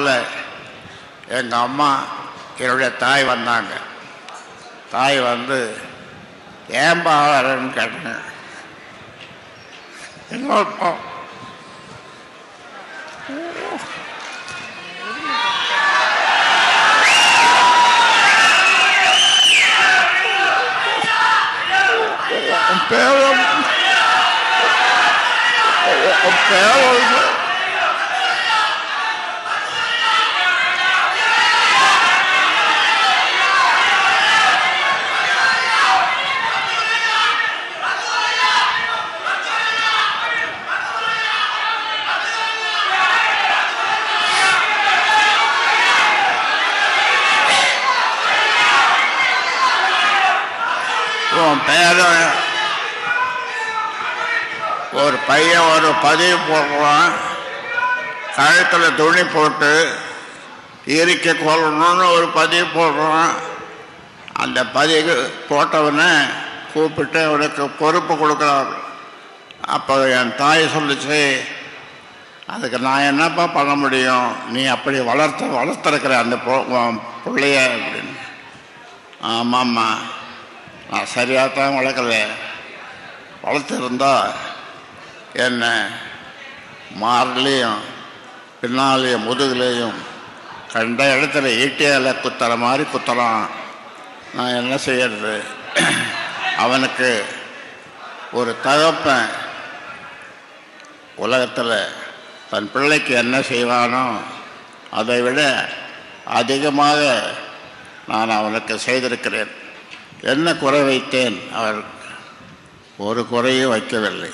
போல் எங்கள் அம்மா என்னுடைய தாய் வந்தாங்க. தாய் வந்து ஏன்பா வரேன்னு கேட்டாங்க. என்னப்பா பேரும் ஒரு பையன் ஒரு பதிவு போடுறான், கழுத்தில் துணி போட்டு இறுக்கி கொள்ளணும்னு ஒரு பதிவு போடுறான். அந்த பதிவு போட்டவனை கூப்பிட்டு அவனுக்கு பொறுப்பு கொடுக்குறாரு. அப்போ என் தாய் சொல்லிச்சு, அதுக்கு நான் என்னப்பா பண்ண முடியும், நீ அப்படி வளர்த்துருக்கிற அந்த பிள்ளைய அப்படின்னு. ஆமாம்மா, நான் சரியாக தான் வளர்க்கல. வளர்த்துருந்தா என்ன மார்லேயும் பின்னாலேயும் முதுகுலேயும் கண்ட இடத்துல ஈட்டியால் குத்துற மாதிரி குத்துறான். நான் என்ன செய்யறது? அவனுக்கு ஒரு தகப்பன் உலகத்தில் தன் பிள்ளைக்கு என்ன செய்வானோ அதை விட அதிகமாக நான் அவனுக்கு செய்திருக்கிறேன். என்ன குறை வைத்தேன்? அவர் ஒரு குறையும் வைக்கவில்லை.